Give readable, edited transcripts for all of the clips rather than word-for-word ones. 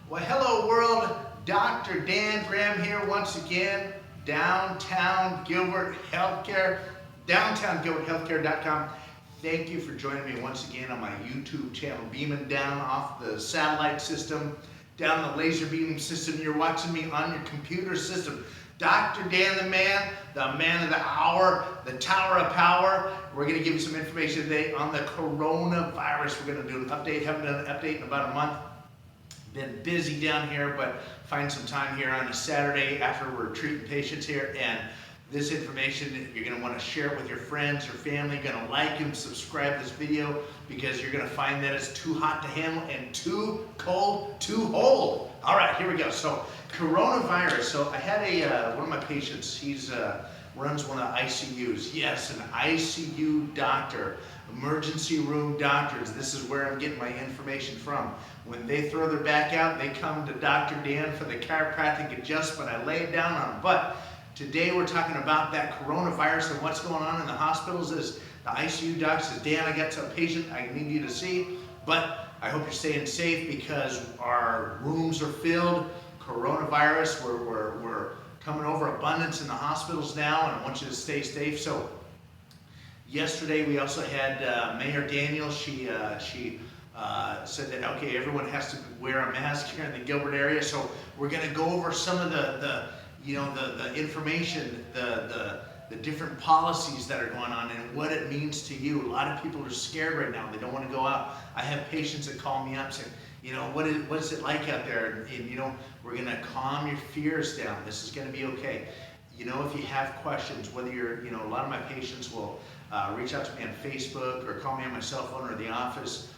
Well, hello world, Dr. Dan Graham here once again, Downtown Gilbert Healthcare, downtowngilberthealthcare.com. Thank you for joining me once again on my YouTube channel, beaming down off the satellite system, down the laser beam system. You're watching me on your computer system. Dr. Dan the man of the hour, the tower of power. We're going to give you some information today on the coronavirus. We're going to do an update. Haven't done an update in about a month. Been busy down here, but find some time here on a Saturday after we're treating patients here. And this information, you're going to want to share it with your friends, your family. You're going to like and subscribe this video because you're going to find that it's too hot to handle and too cold to hold. All right, here we go. So coronavirus. So I had one of my patients. He's runs one of the ICUs. Yes, an ICU doctor, emergency room doctors. This is where I'm getting my information from. When they throw their back out, they come to Dr. Dan for the chiropractic adjustment. I lay it down on them. But today we're talking about that coronavirus and what's going on in the hospitals. Is the ICU doc says, Dan, I got some patient I need you to see, but I hope you're staying safe because our rooms are filled. Coronavirus, we're coming over abundance in the hospitals now, and I want you to stay safe. So yesterday we also had Mayor Daniel. She said that, okay, everyone has to wear a mask here in the Gilbert area. So we're going to go over some of the information, the different policies that are going on and what it means to you. A lot of people are scared right now. They don't want to go out. I have patients that call me up saying, what's it like out there? And we're going to calm your fears down. This is going to be okay. If you have questions, whether you're, a lot of my patients will reach out to me on Facebook or call me on my cell phone or the office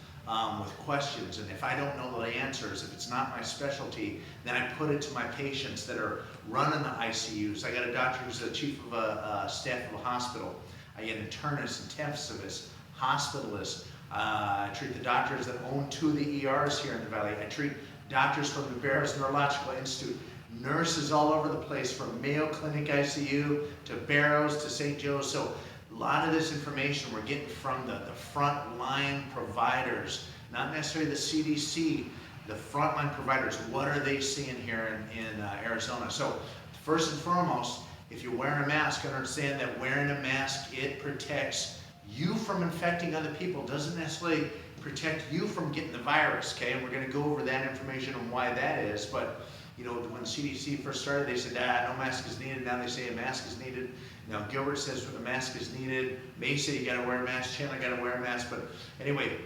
with questions. And if I don't know the answers, if it's not my specialty, then I put it to my patients that are running the ICUs. I got a doctor who's the chief of a staff of a hospital. I get internists, intensivists, hospitalists. I treat the doctors that own 2 of the ERs here in the Valley. I treat doctors from the Barrows Neurological Institute, nurses all over the place from Mayo Clinic ICU to Barrows to St. Joe's. So a lot of this information we're getting from the frontline providers, not necessarily the CDC, the frontline providers. What are they seeing here in Arizona? So first and foremost, if you're wearing a mask, understand that wearing a mask, it protects you from infecting other people. Doesn't necessarily protect you from getting the virus, okay? And we're going to go over that information and why that is. But when the CDC first started, they said, no mask is needed. Now they say a mask is needed. Now Gilbert says a mask is needed. May say you got to wear a mask. Chandler got to wear a mask. But anyway,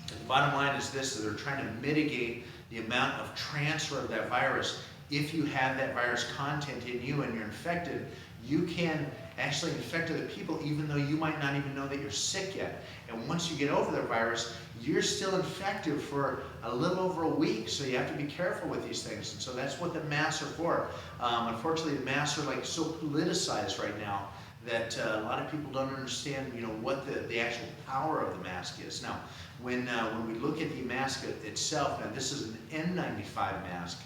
the bottom line is this: that they're trying to mitigate the amount of transfer of that virus. If you have that virus content in you and you're infected, you can actually infect other people even though you might not even know that you're sick yet. And once you get over the virus, you're still infected for a little over a week. So you have to be careful with these things. And so that's what the masks are for. Unfortunately, the masks are so politicized right now that a lot of people don't understand, what the actual power of the mask is. Now, when we look at the mask itself, now this is an N95 mask.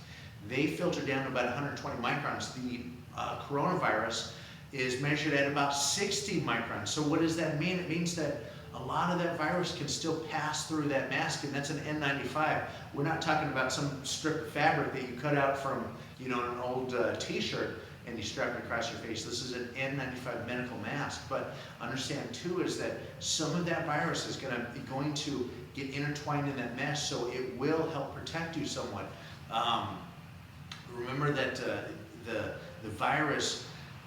They filter down to about 120 microns. The coronavirus is measured at about 60 microns. So what does that mean? It means that a lot of that virus can still pass through that mask, and that's an N95. We're not talking about some strip of fabric that you cut out from, an old t-shirt and you strap it across your face. This is an N95 medical mask. But understand too is that some of that virus is going to get intertwined in that mask, so it will help protect you somewhat. Remember that the virus.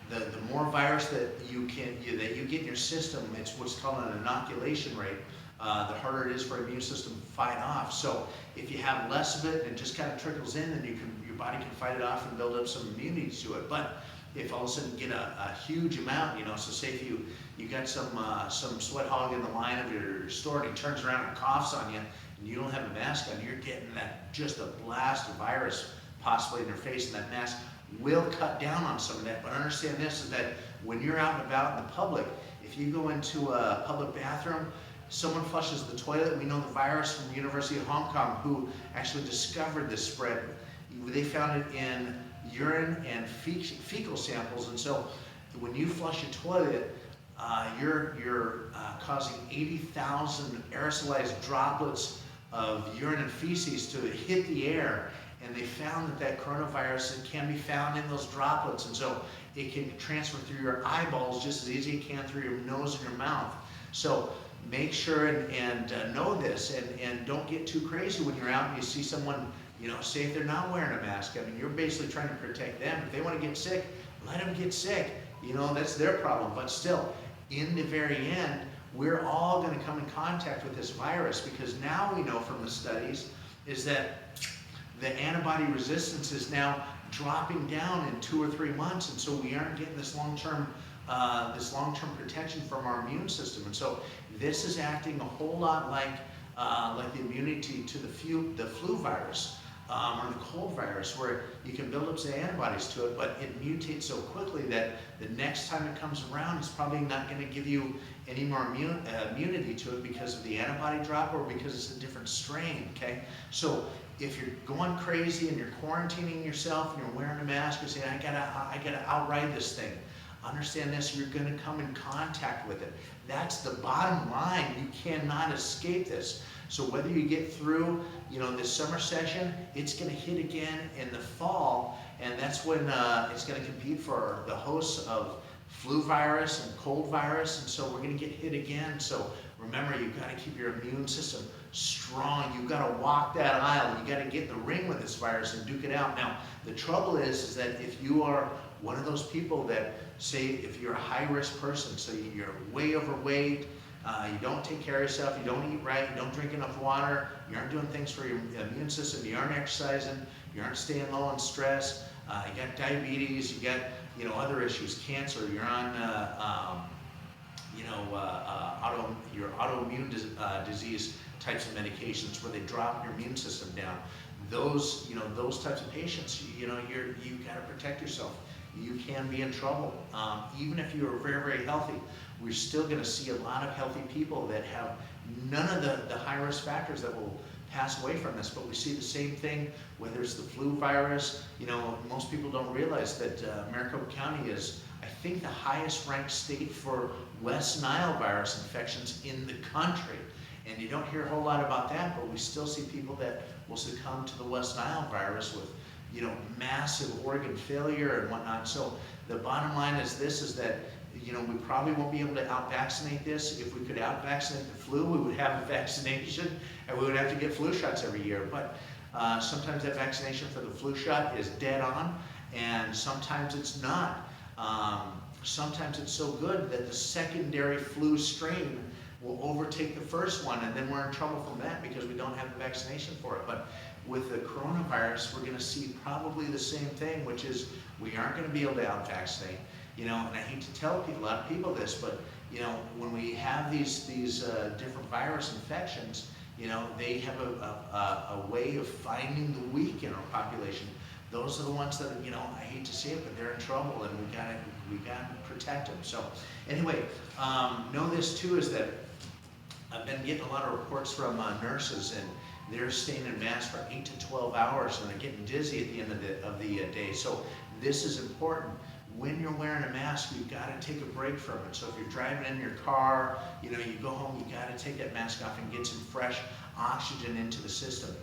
The more virus that you get in your system, it's what's called an inoculation rate. The harder it is for your immune system to fight off. So if you have less of it and it just kind of trickles in, then your body can fight it off and build up some immunity to it. But if all of a sudden you get a huge amount, so say if you got some sweat hog in the line of your store and he turns around and coughs on you and you don't have a mask on, you're getting just a blast of virus possibly in your face, and that mask will cut down on some of that. But understand this, is that when you're out and about in the public, if you go into a public bathroom, someone flushes the toilet. We know the virus from the University of Hong Kong who actually discovered this spread. They found it in urine and fecal samples. And so when you flush a toilet, you're causing 80,000 aerosolized droplets of urine and feces to hit the air, and they found that coronavirus can be found in those droplets, and so it can transfer through your eyeballs just as easy as it can through your nose and your mouth. So make sure and know this, and don't get too crazy when you're out and you see someone, say if they're not wearing a mask. I mean, you're basically trying to protect them. If they want to get sick, let them get sick. That's their problem. But still, in the very end, we're all going to come in contact with this virus, because now we know from the studies is that the antibody resistance is now dropping down in 2 or 3 months, and so we aren't getting this long-term protection from our immune system. And so this is acting a whole lot like the immunity to the flu virus or the cold virus, where you can build up some antibodies to it, but it mutates so quickly that the next time it comes around, it's probably not going to give you any more immunity to it because of the antibody drop or because it's a different strain. Okay, so if you're going crazy and you're quarantining yourself and you're wearing a mask, you're saying, I gotta outride this thing. Understand this, you're going to come in contact with it. That's the bottom line. You cannot escape this. So whether you get through, this summer session, it's going to hit again in the fall, and that's when it's going to compete for the hosts of flu virus and cold virus, and so we're going to get hit again. So remember, you've got to keep your immune system strong. You've got to walk that aisle. You've got to get in the ring with this virus and duke it out. Now, the trouble is that if you are one of those people that, say, if you're a high-risk person, so you're way overweight, you don't take care of yourself, you don't eat right, you don't drink enough water, you aren't doing things for your immune system, you aren't exercising, you aren't staying low on stress, you got diabetes, you got other issues, cancer, you're on your autoimmune disease types of medications where they drop your immune system down. Those types of patients, you got to protect yourself. You can be in trouble. Even if you're very, very healthy, we're still going to see a lot of healthy people that have none of the high-risk factors that will pass away from this. But we see the same thing, whether it's the flu virus. Most people don't realize that Maricopa County is, I think, the highest ranked state for West Nile virus infections in the country. And you don't hear a whole lot about that, but we still see people that will succumb to the West Nile virus with massive organ failure and whatnot. So the bottom line is this, is that, we probably won't be able to out-vaccinate this. If we could out-vaccinate the flu, we would have a vaccination, and we would have to get flu shots every year. But sometimes that vaccination for the flu shot is dead on, and sometimes it's not. Sometimes it's so good that the secondary flu strain will overtake the first one, and then we're in trouble from that because we don't have the vaccination for it. But with the coronavirus, we're going to see probably the same thing, which is we aren't going to be able to out-vaccinate. And I hate to tell a lot of people this, but when we have these different virus infections, they have a way of finding the weak in our population. Those are the ones that, I hate to say it, but they're in trouble, and we gotta protect them. So anyway, know this too, is that I've been getting a lot of reports from nurses, and they're staying in masks for 8 to 12 hours, and they're getting dizzy at the end of the day. So this is important. When you're wearing a mask, you've got to take a break from it. So if you're driving in your car, you go home, you got to take that mask off and get some fresh oxygen into the system.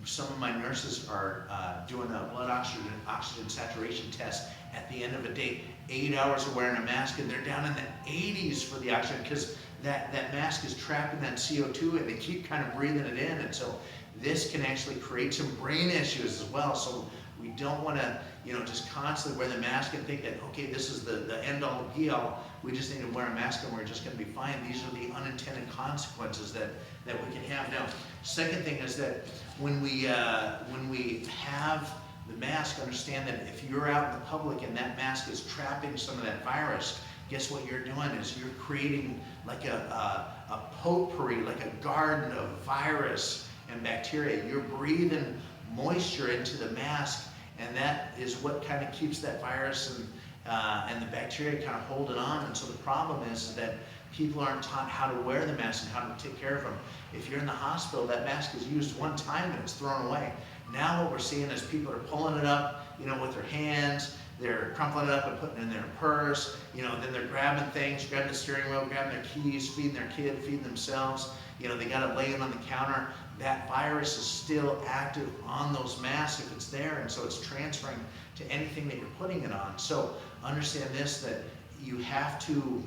Some of my nurses are doing a blood oxygen saturation test at the end of a day. 8 hours of wearing a mask, and they're down in the 80s for the oxygen, because that mask is trapping that CO2, and they keep kind of breathing it in. And so this can actually create some brain issues as well. So we don't want to, just constantly wear the mask and think that, okay, this is the end-all be-all. We just need to wear a mask and we're just going to be fine. These are the unintended consequences that we can have. Now, second thing is that when we have the mask, understand that if you're out in the public and that mask is trapping some of that virus, guess what you're doing is you're creating like a potpourri, like a garden of virus and bacteria. You're breathing moisture into the mask, and that is what kind of keeps that virus and the bacteria kind of holding on. And so the problem is that people aren't taught how to wear the mask and how to take care of them. If you're in the hospital, that mask is used one time and it's thrown away. Now what we're seeing is people are pulling it up, with their hands, they're crumpling it up and putting it in their purse, then they're grabbing things, grabbing the steering wheel, grabbing their keys, feeding their kid, feeding themselves. They got it laying on the counter. that virus is still active on those masks if it's there, and so it's transferring to anything that you're putting it on. So understand this, that you have to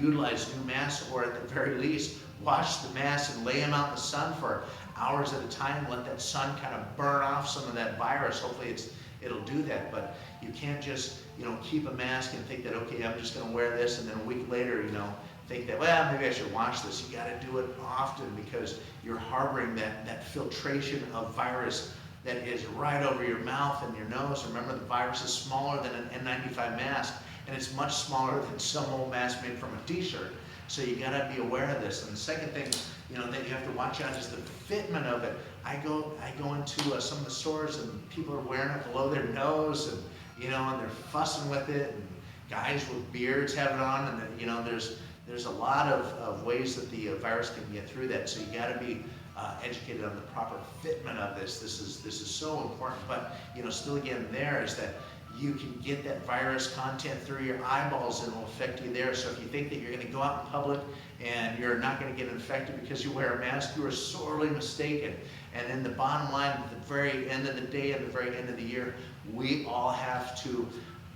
utilize new masks, or at the very least, wash the masks and lay them out in the sun for hours at a time. Let that sun kind of burn off some of that virus. Hopefully it'll do that, but you can't just, keep a mask and think that, okay, I'm just going to wear this, and then a week later, think that, well, maybe I should wash this. You got to do it often, because you're harboring that filtration of virus that is right over your mouth and your nose. Remember, the virus is smaller than an N95 mask, and it's much smaller than some old mask made from a t-shirt. So you got to be aware of this. And the second thing, that you have to watch out is the fitment of it. I go into some of the stores, and people are wearing it below their nose, and and they're fussing with it, and guys with beards have it on, and there's a lot of ways that the virus can get through that. So you got to be educated on the proper fitment of this. This is so important. But still, again, there is that you can get that virus content through your eyeballs, and it will affect you there. So if you think that you're going to go out in public and you're not going to get infected because you wear a mask, you are sorely mistaken. And then the bottom line, at the very end of the day, at the very end of the year, we all have to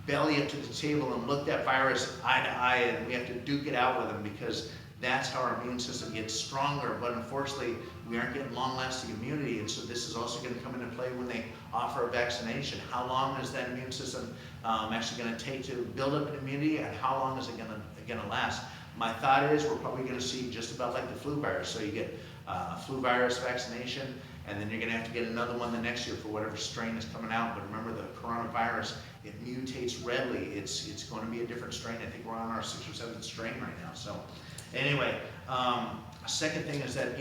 belly up to the table and look that virus eye to eye, and we have to duke it out with them, because that's how our immune system gets stronger. But unfortunately, we aren't getting long-lasting immunity, and so this is also going to come into play when they offer a vaccination. How long is that immune system actually going to take to build up an immunity, and how long is it going to last? My thought is we're probably going to see just about like the flu virus. So you get a flu virus vaccination, and then you're going to have to get another one the next year for whatever strain is coming out. But remember, the coronavirus, it mutates readily. It's going to be a different strain. I think we're on our 6th or 7th strain right now. So anyway, a second thing is that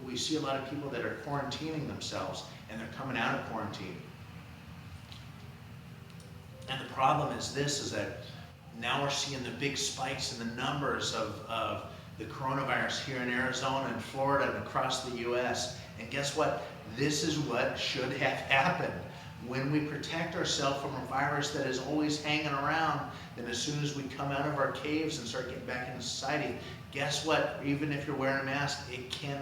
we see a lot of people that are quarantining themselves, and they're coming out of quarantine. And the problem is this, is that now we're seeing the big spikes in the numbers of the coronavirus here in Arizona and Florida and across the U.S. And guess what? This is what should have happened. When we protect ourselves from a virus that is always hanging around, then as soon as we come out of our caves and start getting back into society, guess what? Even if you're wearing a mask, it can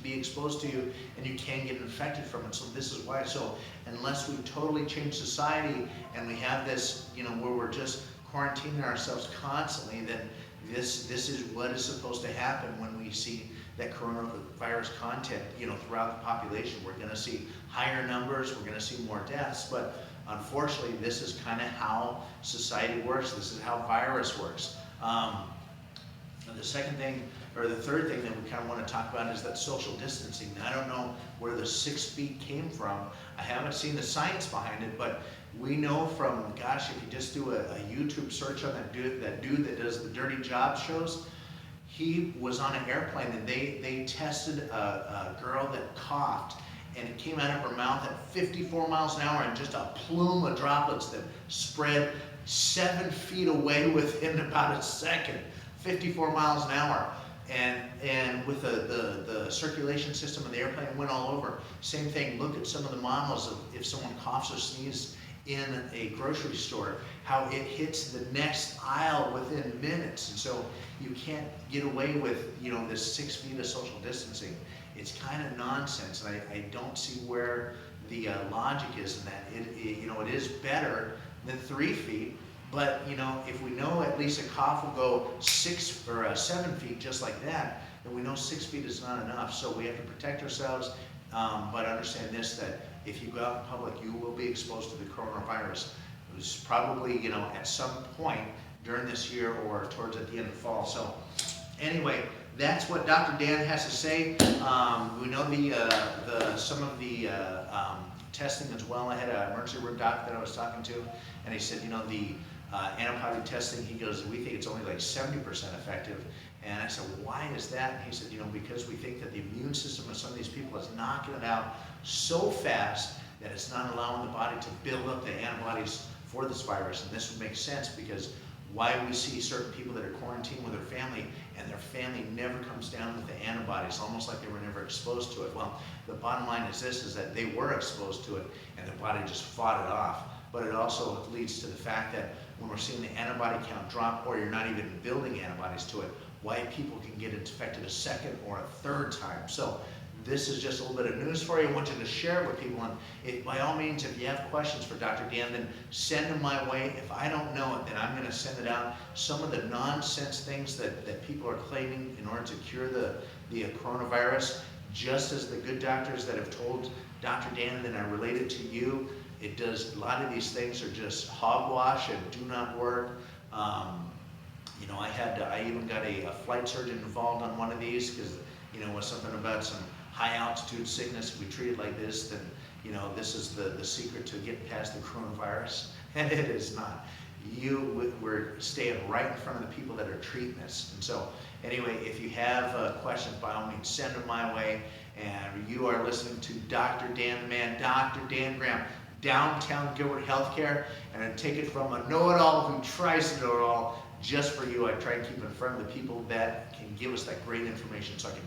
be exposed to you, and you can get infected from it. So this is why. So unless we totally change society, and we have this, where we're just quarantining ourselves constantly, then this is what is supposed to happen when we see that coronavirus content, throughout the population. We're going to see higher numbers, we're going to see more deaths, but unfortunately, this is kind of how society works. This is how virus works. The second thing, or the third thing that we kind of want to talk about, is that social distancing. Now, I don't know where the 6 feet came from. I haven't seen the science behind it, but we know from, gosh, if you just do a YouTube search on that dude that does the dirty job shows, he was on an airplane, and they tested a girl that coughed, and it came out of her mouth at 54 miles an hour, and just a plume of droplets that spread 7 feet away within about a second, 54 miles an hour. And with the circulation system of the airplane, went all over. Same thing, look at some of the models of if someone coughs or sneezes in a grocery store, how it hits the next aisle within minutes. And so you can't get away with, this 6 feet of social distancing. It's kind of nonsense, and I don't see where the logic is in that. It is better than 3 feet, but if we know at least a cough will go 6 or 7 feet just like that, then we know 6 feet is not enough. So we have to protect ourselves, but understand this, that if you go out in public, you will be exposed to the coronavirus. It was probably, at some point during this year or towards at the end of the fall. So anyway, that's what Dr. Dan has to say. We know some of the testing as well. I had an emergency room doc that I was talking to, and he said, the antibody testing, he goes, we think it's only like 70% effective. And I said, why is that? And he said, because we think that the immune system of some of these people is knocking it out so fast that it's not allowing the body to build up the antibodies for this virus. And this would make sense, because why we see certain people that are quarantined with their family, and their family never comes down with the antibodies, almost like they were never exposed to it. Well, the bottom line is this, is that they were exposed to it, and their body just fought it off. But it also leads to the fact that when we're seeing the antibody count drop, or you're not even building antibodies to it, why people can get infected a second or a third time. So this is just a little bit of news for you. I want you to share it with people. And by all means, if you have questions for Dr. Dan, then send them my way. If I don't know it, then I'm going to send it out. Some of the nonsense things that people are claiming in order to cure the coronavirus, just as the good doctors that have told Dr. Dan and I relate it to you, it does. A lot of these things are just hogwash and do not work. You know, I even got a flight surgeon involved on one of these because, you know, it was something about some high altitude sickness. If we treat it like this, then, you know, this is the secret to getting past the coronavirus. And it is not. We're staying right in front of the people that are treating this. And so, anyway, if you have questions, by all means, send them my way. And you are listening to Dr. Dan the Man, Dr. Dan Graham, Downtown Gilbert Healthcare. And I take it from a know-it-all who tries to know it all. Just for you, I try and keep in front of the people that can give us that great information so I can